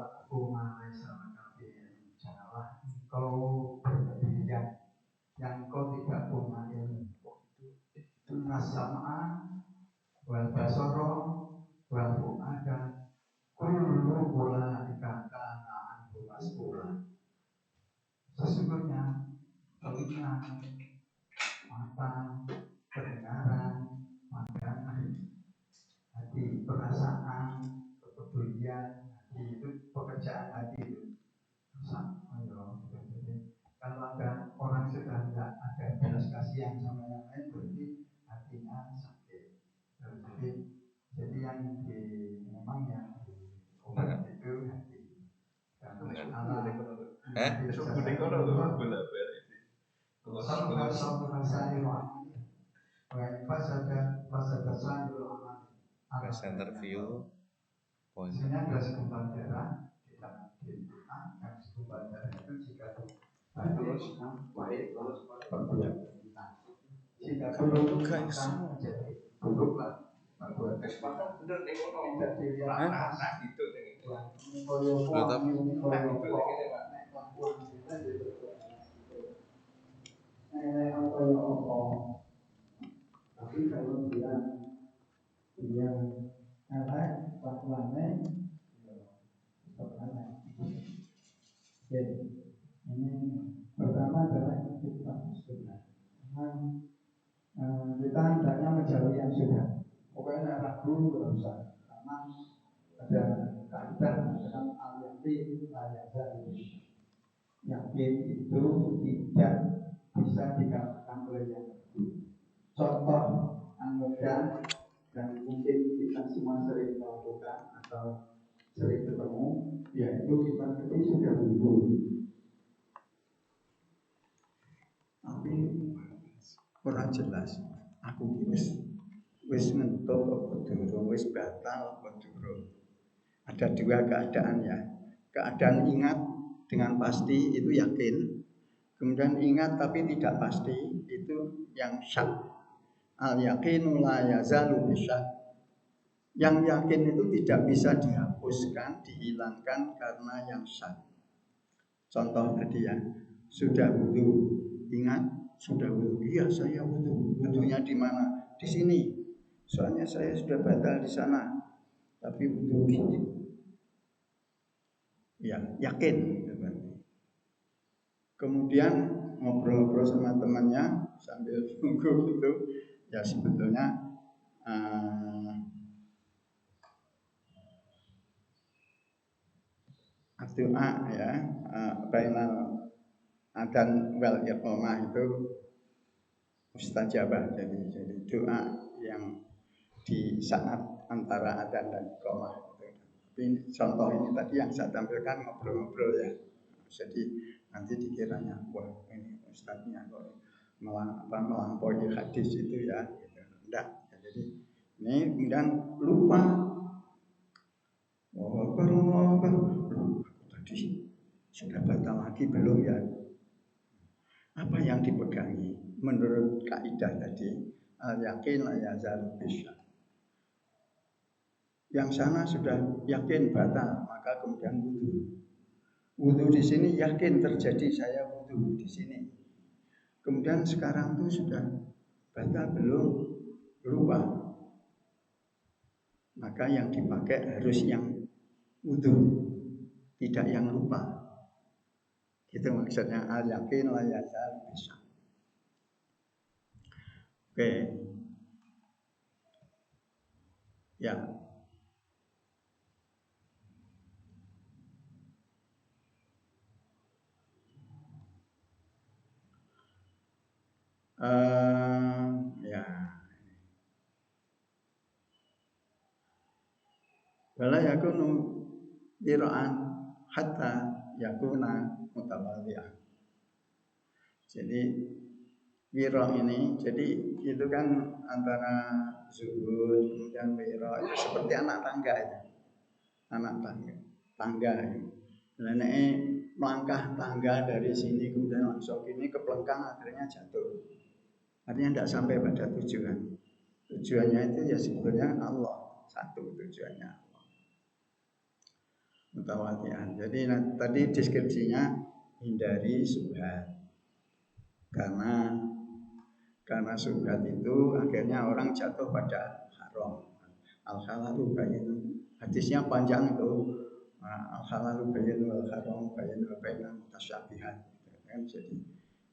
takfu ma laisa laka bihi, janganlah engkau berlebihan yang kau tidak punya ilmu. Inna sam'a wal basara wal fu'ada kullu ulaika kana anhu mas'ula. Sesungguhnya telinga, mata, pendengaran, pandangan, hati, perasaan, kepedulian, hati itu pekerjaan hati itu. Kalau ada orang sudah tidak ada belas kasihan sama yang lain, berarti hatinya sakit. Jadi yang memang yang obat itu hati. Interview Maksudnya ada segumpal darah di dalam yang segumpal darah itu jika terus baik terus berbuat jika buruk maka menjadi buruklah berbuat tidak dilihat itu tapi kalau dia elek lakuannya ini pertama adalah kita sunnah. Kita hendaknya menjauhi yang sunnah. Pokoknya ragu tidak usah, karena ada kaidah dengan al-yaqin al-yazal. Yakin itu tidak bisa dikatakan oleh yang kedua. Contoh yang mudah dan mungkin kita semua sering melakukan atau sering ketemu, yaitu kita ketika sudah wudhu, tapi kurang jelas. Aku wis ngentot apa durung, wis batal apa durung. Ada dua keadaan ya. Keadaan ingat dengan pasti itu yakin. Kemudian ingat tapi tidak pasti itu yang syak. Al yaqinu la yazalu bisyak. Yang yakin itu tidak bisa dihapuskan, dihilangkan karena yang syak. Contoh tadi ya, sudah wudu, ingat sudah wudu. Iya saya wudu. Wudunya di mana? Di sini. Soalnya saya sudah batal di sana. Tapi wudu gini. Ya, yakin. Kemudian ngobrol-ngobrol sama temannya sambil nunggu itu, ya sebetulnya doa ya, bainal adzan wal iqamah itu mustajabah. Jadi doa yang di saat antara adzan dan iqamah itu. Tapi contoh ini tadi yang saya tampilkan ngobrol-ngobrol ya. Jadi nanti dikiranya wah ini ustadznya kok melampaui hadis itu ya, gitu. Enggak. Jadi ini kemudian lupa. Tadi sudah batal lagi belum ya? Apa yang dipegangi menurut kaidah tadi? Al yakin la yazal bisyak. Yang sana sudah yakin batal, maka kemudian wudu. Wudu di sini yakin terjadi saya wudu di sini. Kemudian sekarang tuh sudah batal belum, lupa. Maka yang dipakai harus yang wudu, tidak yang lupa. Itu maksudnya al yakin la yazal bisyak. Oke. Ya. Ya. Wala yakunu dira'an hatta yakuna mutawalli'an. Jadi wira ini, jadi itu kan antara zuhud kemudian wira itu seperti anak tangga itu. Anak tangga itu. Nenek melangkah tangga dari sini kemudian langsung ini ke pelengkang akhirnya jatuh. Artinya tidak sampai pada tujuan. Tujuannya itu ya sebetulnya Allah, satu tujuannya Allah. mutawati'an. Jadi tadi deskripsinya hindari syubhat. Karena syubhat itu akhirnya orang jatuh pada haram. Al-halalu bayyinun. Hadisnya panjang itu. Al-halalu bayyinun wal haram bayyinun bainal mutasyabihat. Kan jadi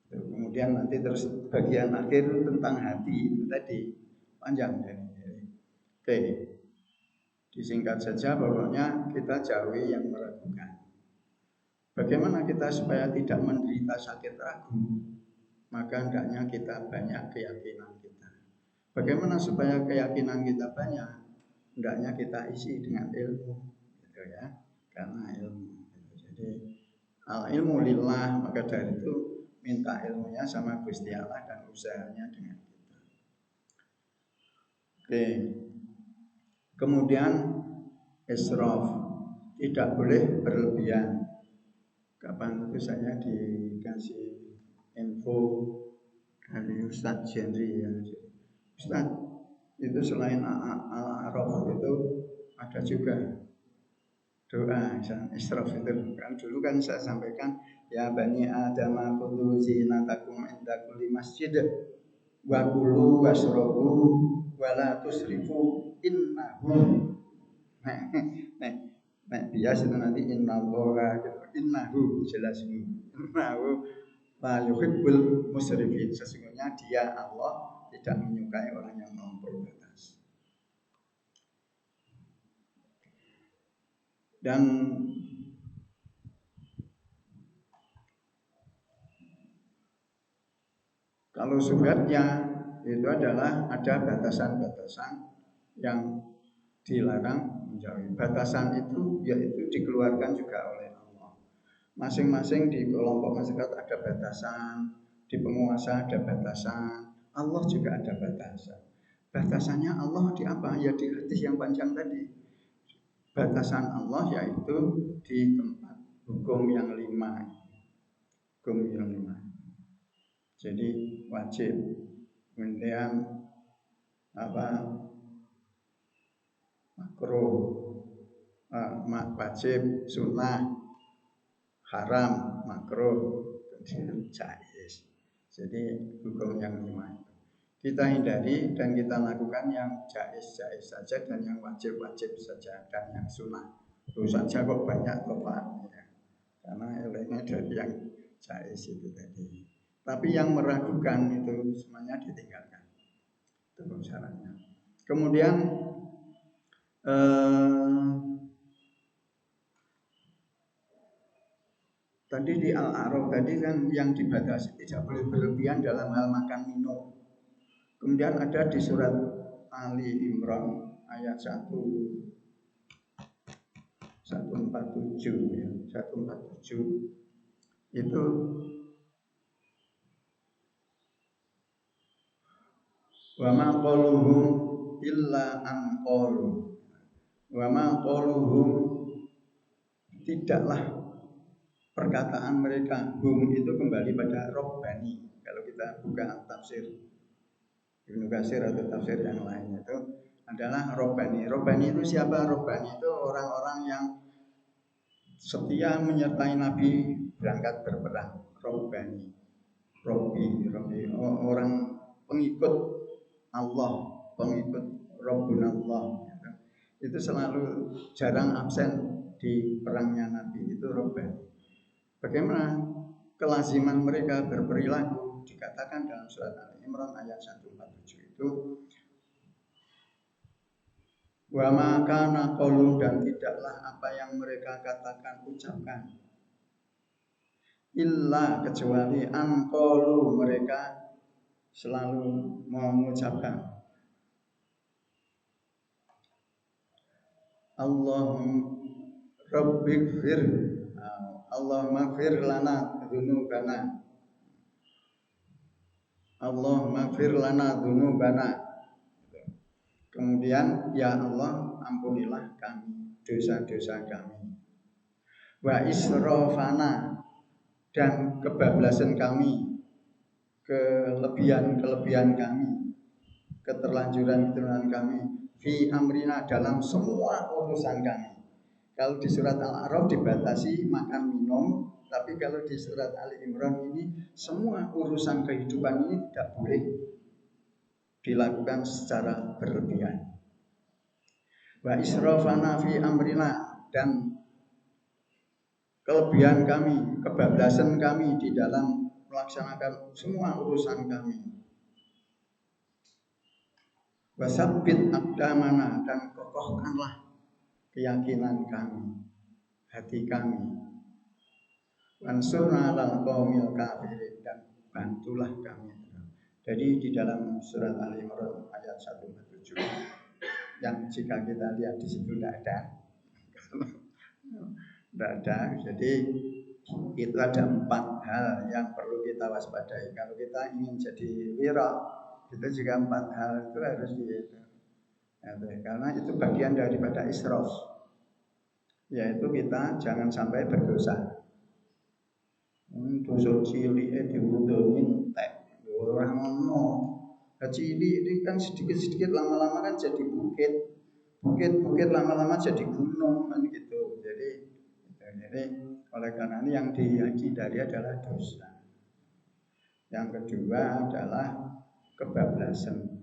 kemudian nanti terus bagian akhir tentang hati itu tadi panjang ya. Oke, disingkat saja pokoknya kita jauhi yang meragukan. Bagaimana kita supaya tidak menderita sakit ragu? Maka hendaknya kita banyak keyakinan kita. Bagaimana supaya keyakinan kita banyak? Hendaknya kita isi dengan ilmu, gitu ya. Karena ilmu. Jadi al ilmu lillah, maka dari itu minta ilmunya sama Gusti Allah dan usahanya dengan kita. Oke. Kemudian israf, tidak boleh berlebihan. Kapan itu saya dikasih info dari Ustadz Jendri ya. Ustadz, itu selain al-araf itu ada juga doa israf itu kan dulu kan saya sampaikan ya bani adam khudhu zinatakum inda kulli masjid wa kulu washrabu wa la tusrifu innahu bias itu nanti innallaha gitu. Innahu jelas innahu la yuhibbul musrifin, sesungguhnya dia Allah tidak menyukai orang yang melampaui batas. Dan kalau syubhatnya itu adalah ada batasan-batasan yang dilarang menjauhi. Batasan itu yaitu dikeluarkan juga oleh Allah. Masing-masing di kelompok masyarakat ada batasan, di penguasa ada batasan, Allah juga ada batasan. Batasannya Allah di apa? Ya di hadis yang panjang tadi. Batasan Allah yaitu di tempat hukum yang 5. Hukum yang 5. Jadi wajib, kemudian makruh, wajib, sunnah, haram, makruh, jaiz. Jadi hukum yang 5 kita hindari dan kita lakukan yang jaiz-jaiz saja dan yang wajib-wajib saja dan yang sunnah. Itu saja kok banyak lupaan ya. Karena eloknya dari yang jaiz itu tadi. Tapi yang meragukan itu semuanya ditinggalkan. Itu syaratnya. Kemudian tadi di Al-A'raf tadi kan yang dibatasi tidak boleh berlebihan dalam hal makan minum. Kemudian ada di surat Ali Imran ayat 147 ya, 147 itu wa ma qaluhum illa an qalu. Wa ma qaluhum, tidaklah perkataan mereka, hum itu kembali pada Rabbani. Kalau kita buka tafsir Ibnu Katsir atau tafsir yang lain itu adalah Rabbani. Rabbani itu siapa? Rabbani itu orang-orang yang setia menyertai Nabi berangkat berperang. Rabbani, Robbi, orang pengikut Allah, pengikut Rabbunallah. Itu selalu jarang absen di perangnya Nabi, itu Rabbani. Bagaimana kelaziman mereka berperilaku? Dikatakan dalam surat Al-Imran ayat 147 itu wa ma kana qaulun, dan tidaklah apa yang mereka katakan ucapkan illa kecuali an qaulu, mereka selalu mengucapkan Allahumma rabbighfir, Allahumma fir lana dzunubana, Allahumma fir lana dzunubana. Kemudian ya Allah ampunilah kami dosa-dosa kami. Wa israfana, dan kebablasan kami, kelebihan kami, keterlanjuran kami fi amrina, dalam semua urusan kami. Kalau di surat Al-A'raf dibatasi makan minum, tapi kalau di surat Ali Imran ini semua urusan kehidupan ini tidak boleh dilakukan secara berlebihan. Wa israfana fi amrina, dan kelebihan kami, kebablasan kami di dalam melaksanakan semua urusan kami. Wasabbit aqdamana, dan kokohkanlah keyakinan kami, hati kami. Wansurna 'alal qaumil kafirin, dan bantulah kami. Jadi di dalam surat Ali Imran ayat 147 yang jika kita lihat di situ tidak ada. Jadi itu ada 4 hal yang perlu kita waspadai. Kalau kita ingin jadi wira, itu juga 4 hal itu harus karena itu bagian daripada israf, yaitu kita jangan sampai berdosa. Dosa cilik diwudonin tek orang ngono. Cilik ini kan sedikit-sedikit lama-lama kan jadi bukit lama-lama jadi gunung kan gitu. Jadi oleh karena ini yang dihindari adalah dosa. Yang kedua adalah kebablasan.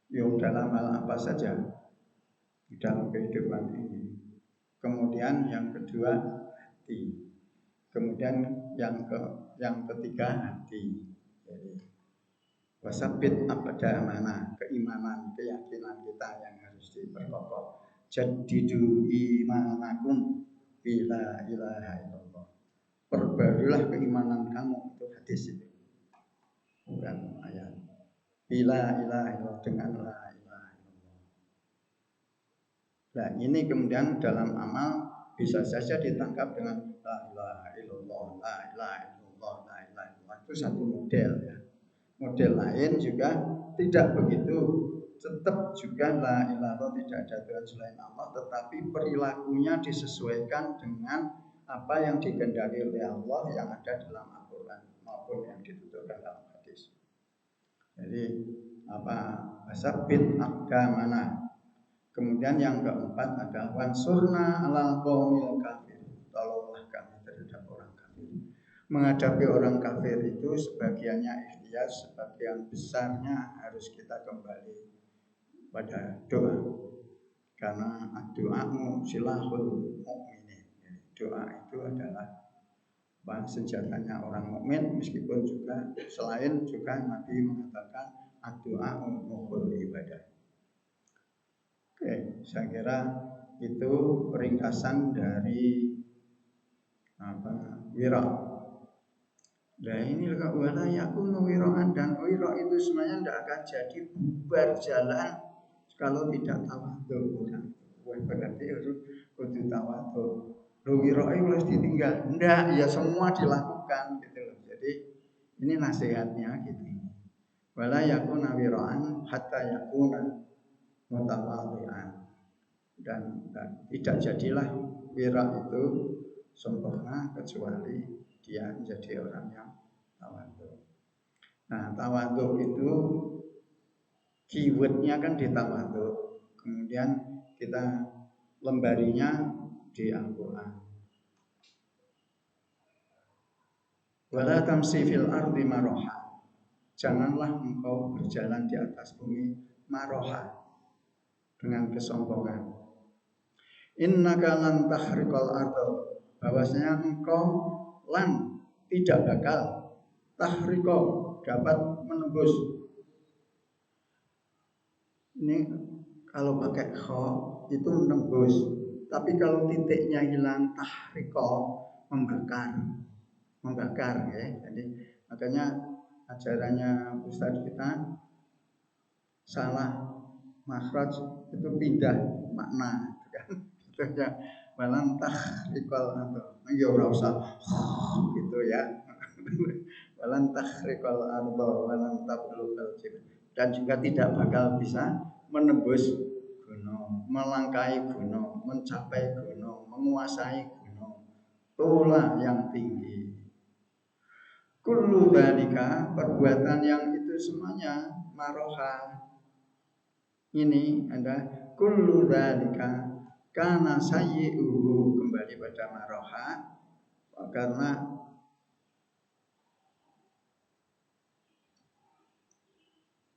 Yang dalam hal apa saja dalam kehidupan ini. Kemudian yang kedua hati. Kemudian yang ketiga hati. Jadi wasabbit aqdamana, keimanan, keyakinan kita yang harus diperkokoh. Jaddidu imanakum bila ilaha illallah. Perbarulah keimanan kamu, itu hadis itu. Bukan ayat. Bila ilaha illallah, dengan la ilaha illallah. Nah, ini kemudian dalam amal bisa saja ditangkap dengan la ilaha illallah, la ilaha illallah, la ilaha illallah. Itu satu model ya. Model lain juga tidak begitu, tetap juga la ilaha illallah, tidak ada Tuhan selain Allah, tetapi perilakunya disesuaikan dengan apa yang dikehendaki oleh Allah yang ada dalam Al-Quran maupun yang dituturkan dalam hadis. Jadi wasabbit aqdamana. Kemudian yang keempat adalah wansurna 'alal qaumil kafir. Tolonglah kami terhadap orang kafir. Menghadapi orang kafir itu sebagiannya ikhtiar, sebagian besarnya harus kita kembali pada doa. Karena doamu silahul mukminin. Doa itu adalah senjatanya orang mukmin, meskipun juga selain juga Nabi mengatakan doa mukhul ibadah. Oke, saya kira itu ringkasan dari wira. Nah ini wala yakunu wiraan, dan wira itu sebenarnya tidak akan jadi bubar jalan kalau tidak tawadhu. Berarti harus kudu tawadhu. Wira itu harus ditinggal. Enggak, ya semua dilakukan gitu loh. Jadi ini nasihatnya gitu. Wala yakuna wiraan hatta yakuna mutawadhi'an, dan tidak jadilah wira itu sempurna kecuali dia menjadi orang yang tawadhu. Nah, tawadhu itu keywordnya kan di tawadhu. Kemudian kita lembarinya di Al-Quran. Wala tamsi fil ardi maroha. Janganlah engkau berjalan di atas bumi maroha, dengan kesombongan. Innaka lan tahriqal ardh, bahwasanya engkau lan tidak bakal tahriqo, dapat menembus. Ini kalau pakai kha itu menembus, tapi kalau titiknya hilang tahriqo, membakar ya. Jadi makanya ajarannya Ustaz kita salah makhraj itu pindah makna kan. Contohnya balantah rikol atau ya ora usah gitu ya. Balantah rikol atau balantah belukal, dan juga tidak bakal bisa menembus gunung, melangkahi gunung, mencapai gunung, menguasai gunung, tola yang tinggi. Kullu dzalika, perbuatan yang itu semuanya maroha. Ini ada kullu dzalika kana sayyi'uhu daripada maroha, karena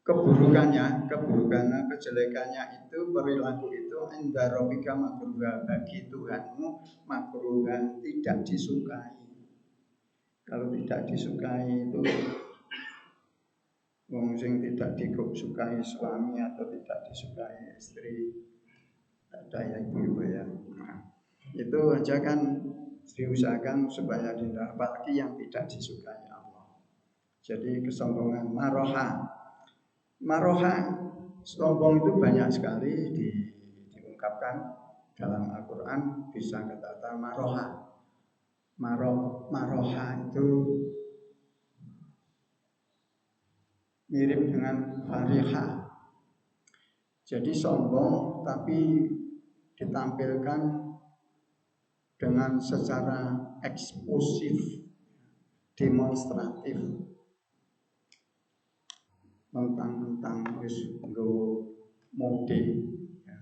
keburukannya, kejelekannya itu, perilaku itu inda rabbika makruha, bagi Tuhanmu makruhan, tidak disukai. Kalau tidak disukai itu wong sing tidak disukai suami atau tidak disukai istri, ada ya ibu-ibu ya. Nah, itu aja kan diusahakan supaya tidak, apalagi yang tidak disukai Allah. Jadi kesombongan maroha, sombong itu banyak sekali diungkapkan dalam Al-Quran. Bisa kata maroha. Maroha itu mirip dengan fariha. Jadi sombong tapi ditampilkan dengan secara eksplosif, demonstratif, tentang wis nggo mode ya,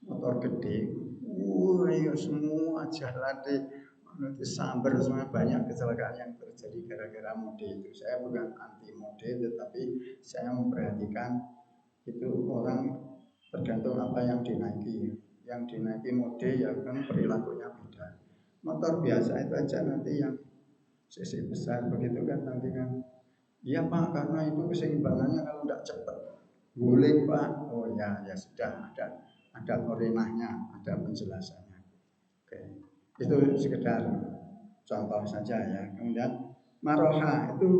motor gede, ya semua jalan itu sambar, semua banyak kecelakaan yang terjadi gara-gara mode itu. Saya bukan anti mode, tetapi saya memperhatikan itu orang tergantung apa yang dinaiki. Yang dinaiki mode ya kan perilakunya beda. Motor biasa itu aja nanti yang cc besar begitu kan nanti kan, iya Pak, karena itu keseimbangannya kalau tidak cepat. Boleh Pak. Oh ya, ya sudah, ada korinahnya, ada penjelasannya. Oke. Itu sekedar contoh saja ya. Kemudian maroha itu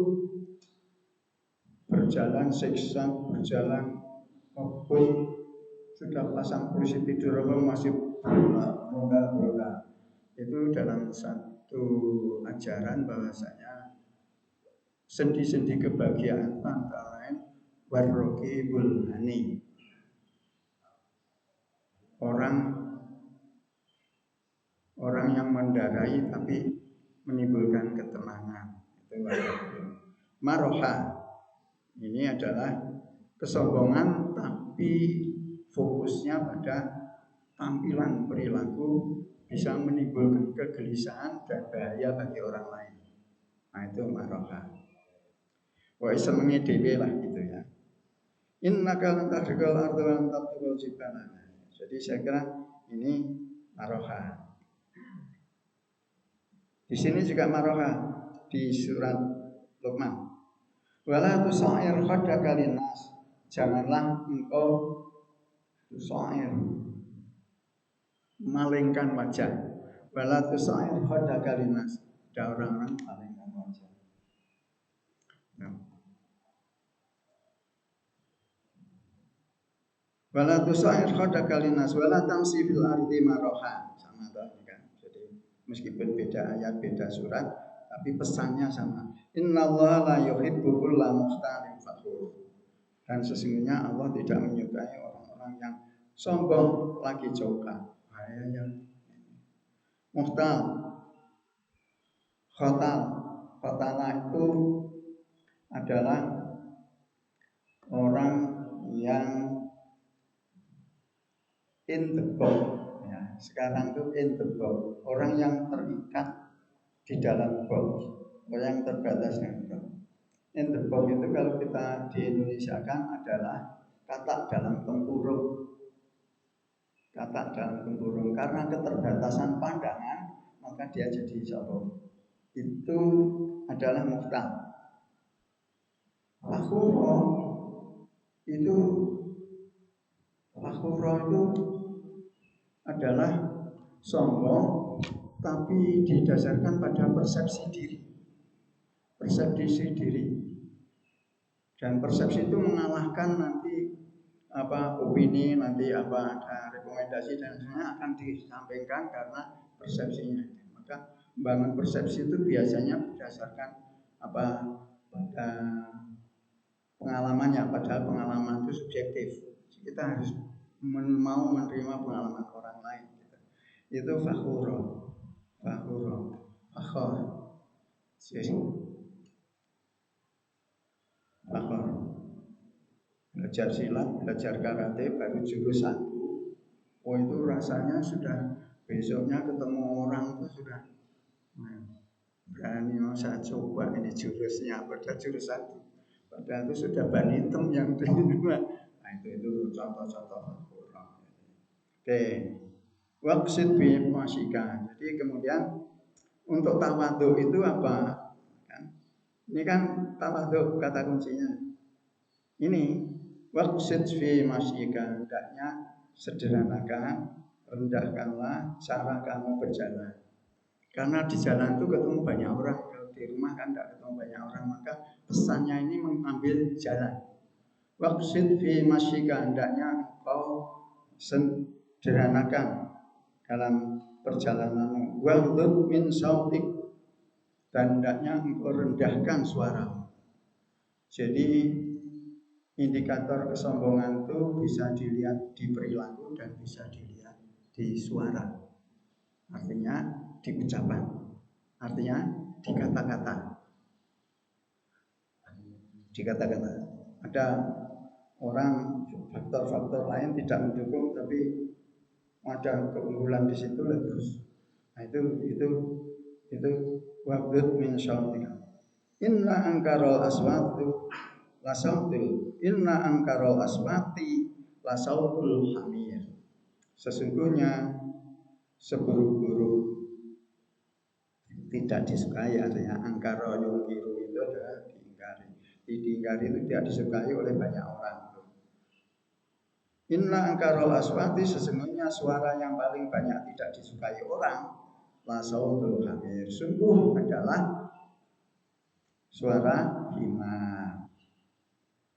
berjalan siksa, berjalan ngebut, sudah pasang polisi tidur masih beronda-beronda. Itu dalam satu ajaran bahwasanya sendi-sendi kebahagiaan antara lain warroqibul hani, orang yang mendarai tapi menimbulkan ketenangan. Itu maroha. Ini adalah kesombongan tapi fokusnya pada tampilan perilaku, bisa menimbulkan kegelisahan dan bahaya bagi orang lain. Nah itu maroha. Wah senengnya dewe lah gitu ya. Innaka lan tahrikal arda wa lan tabtul jibala. Jadi saya kira ini maroha. Di sini juga maroha di surat Luqman. Wala tusair khaddaka linnas. Janganlah engkau tusair, malingkan wajah. Wala tusair khaddaka linnas. Ada orang-orang malingkan wajah. Nah. Wala tusair khaddaka linnas wala tamsi fil ardi maroha. Sama toh kan. Jadi meskipun beda ayat, beda surat, tapi pesannya sama. Innallaha la yuhibbu kulla mukhtalin fakhur. Dan sesungguhnya Allah tidak menyukai orang-orang yang sombong lagi coba. Yang mukhtal, khotala itu adalah orang yang in the box. Ya, sekarang itu in the box, orang yang terikat di dalam box, orang yang terbatas dengan box. In the box itu kalau kita di Indonesia kan adalah kata dalam tempurung. Kata dalam tempurung karena keterbatasan pandangan maka dia jadi sombong. Itu adalah mukhtal. Fakhuro itu adalah sombong tapi didasarkan pada persepsi diri. Persepsi diri. Dan persepsi itu mengalahkan nanti opini, nanti ada rekomendasi dan semuanya akan disampaikan karena persepsinya. Maka membangun persepsi itu biasanya berdasarkan pada pengalamannya, padahal pengalaman itu subjektif. Kita harus mau menerima pengalaman orang lain. Itu fakhur. Belajar silat, belajar karate, baru jurus 1. Oh itu rasanya sudah Besoknya ketemu orang itu sudah berani mau saya coba ini jurusnya, pada jurus satu. Padahal itu sudah ban hitam yang diterima. Nah itu contoh-contoh orang. Oke, waqsid bi masyika. Jadi kemudian untuk tawadhu itu apa? Kan? Ini kan tawadhu kata kuncinya. Ini waqsid fi masyika, hendaknya sederhanakan, rendahkanlah cara kamu berjalan. Karena di jalan itu ketemu banyak orang. Kalau di rumah kan tidak ketemu banyak orang, maka pesannya ini mengambil jalan. Waqsid fi masyika, hendaknya engkau sederhanakan dalam perjalananmu. Waghdud min sautik, dan hendaknya engkau rendahkan suaramu. Jadi indikator kesombongan itu bisa dilihat di perilaku dan bisa dilihat di suara. Artinya di ucapan, artinya di kata-kata. Di kata-kata. Ada orang faktor-faktor lain tidak mendukung, tapi ada keunggulan di situ terus. Nah itu wabud min syautika. Inna angkarol aswatu lasautul. Inna angkarol aswati lasautul hamir. Sesungguhnya seburuk-buruk tidak disukai, artinya angkara yungkiru itu adalah diingkari. Diingkari itu tidak disukai oleh banyak orang. Inna angkarol aswati, sesungguhnya suara yang paling banyak tidak disukai orang, la sautul hamir, sungguh adalah suara himar.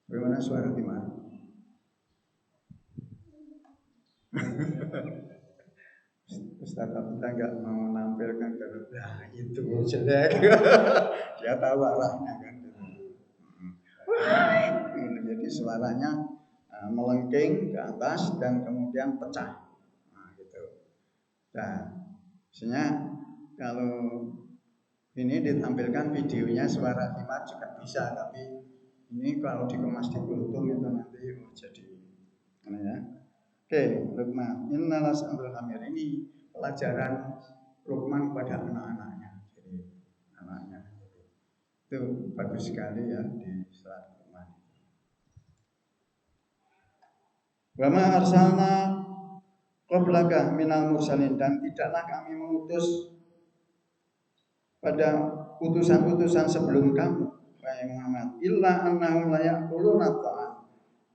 Bagaimana suara himar? Ustaz kita nggak mau menampilkan kalau itu jelek. Dia tahu arahnya kan. Jadi suaranya melengking ke atas dan kemudian pecah. Nah, gitu. Nah, maksudnya kalau ini ditampilkan videonya suara himar juga bisa, tapi ini kalau dikemas di kultum itu nanti jadi ya. Oke, Luqman. Innalas amrul hamir, ini pelajaran Luqman kepada anak-anaknya. Jadi anaknya itu bagus sekali ya di surat Luqman. Wa ma arsalna qablaka minal mursalin, dan tidaklah kami mengutus pada utusan-utusan sebelum kamu, wahai Muhammad, illa annahum la ya'kuluna ta'am,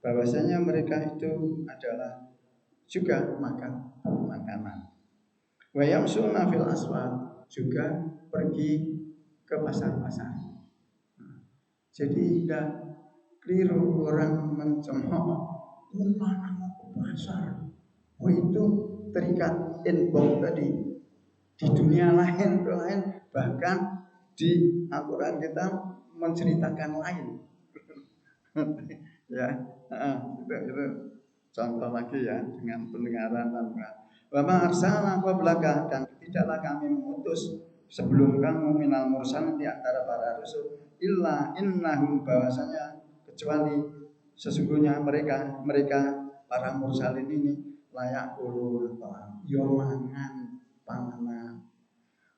bahwasanya mereka itu adalah juga makan makanan. Wa yamsuna fil aswaq, juga pergi ke pasar-pasar. Jadi tidak keliru orang mencemooh, mana mau ke pasar? Oh itu terikat inbox tadi. Di dunia lain itu lain, bahkan di Al-Quran kita menceritakan lain. Ya, itu contoh lagi ya dengan pendengaran dan Wama arsalna qablaka, dan tidaklah kami mengutus sebelum kamu minal mursalin, di antara para rasul, illa innahum, bahwasanya kecuali sesungguhnya mereka para mursalin ini layak ulul yo mangan panganan,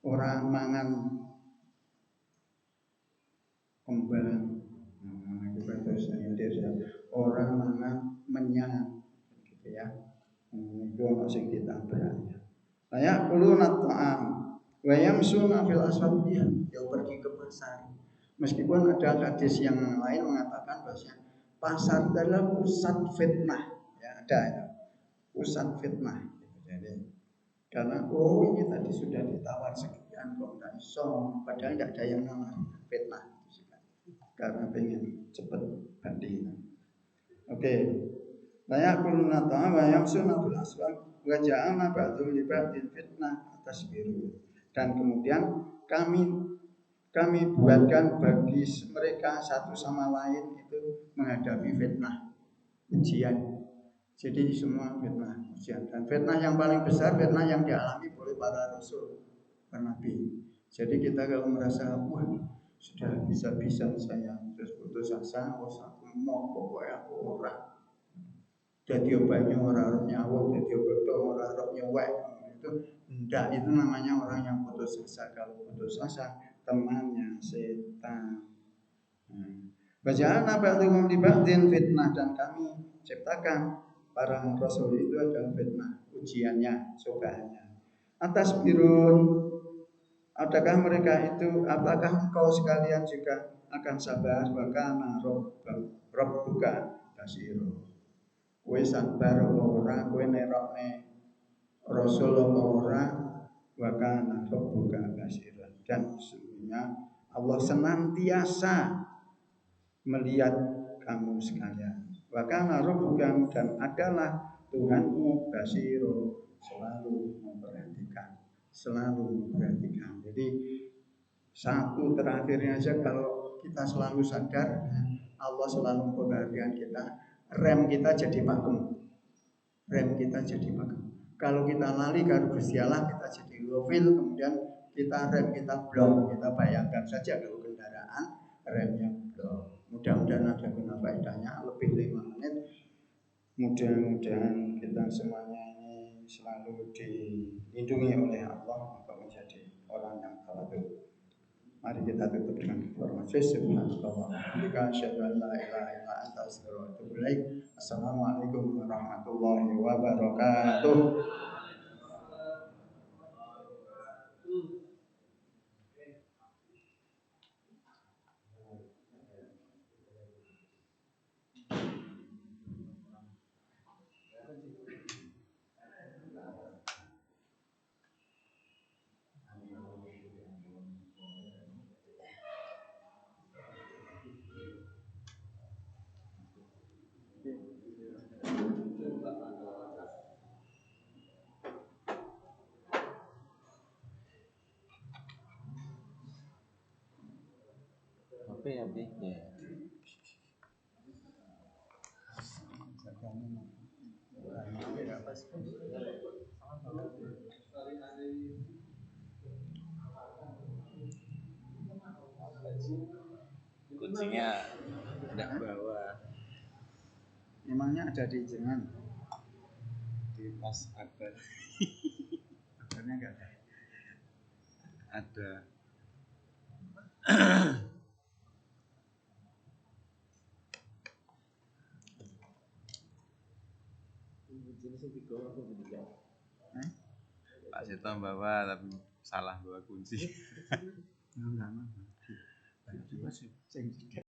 orang mangan kembang, orang mangan menyang, gitu ya. Itu ono sing ditabrak. Layak kuluna ta'am wa yamsuna fil aswaq, dia pergi ke pasar. Meskipun ada hadis yang lain mengatakan bahwa pasar adalah pusat fitnah, ya ada ya. Pusat fitnah. Jadi karena ini tadi sudah ditawar sekian kok enggak iso, padahal enggak ada yang nawar, fitnah. Karena pengen cepat banding. Oke. Layak kuluna ta'am wa yamsuna fil aswaq wa ja'alna ba'dhum li ba'din fitnah tasbiru, dan kemudian kami buatkan bagi mereka satu sama lain itu menghadapi fitnah, ujian. Jadi semua fitnah, ujian, dan fitnah yang paling besar fitnah yang dialami oleh para rasul, para nabi. Jadi kita kalau merasa wah sudah bisa-bisa saya terus putus asa, aku mau pokoknya aku orang. Jadi banyak orang nyawa, jadi betul orang nyewek, itu itu enggak, itu namanya orang yang putus asa. Kalau putus asa temannya setan. Bacaan apa itu dibatin fitnah, dan kami ciptakan para rasul itu adalah fitnah, ujiannya, cobaannya. Atas birun, adakah mereka itu, apakah engkau sekalian juga akan sabar? Wakana rob buka basiro. Kowe sabar apa ora, kowe nerokne rasul apa ora, wakana rob buka basiro. Dan sesungguhnya Allah senantiasa melihat kamu sekalian. Wakana rabbuka, dan adalah Tuhanmu basiro, selalu memperhatikan, selalu memperhatikan. Jadi satu terakhirnya aja, kalau kita selalu sadar Allah selalu memperhatikan kita, rem kita jadi pakem. Rem kita jadi pakem. Kalau kita lali karo Gusti Allah, kita jadi ngofil, kemudian kita rem kita blok. Kita bayangkan saja kalau kendaraan remnya blok. Mudah-mudahan ada guna faedahnya, lebih 5 menit. Mudah-mudahan kita semuanya ini selalu dilindungi oleh Allah untuk menjadi orang yang tawadhu. Mari kita tutup dengan informasi. Subhanallah, jika asyhadu an la ilaha illa anta astaghfiruka wa atubu ilaik. Assalamualaikum warahmatullahi wabarakatuh. Apa ya, Bi? Ya. Kuncinya udah bawa. Emangnya ada di jenengan? Di tas ada. Akhirnya enggak ada. Ada. Pak Sito bawa tapi salah bawa kunci. Enggak,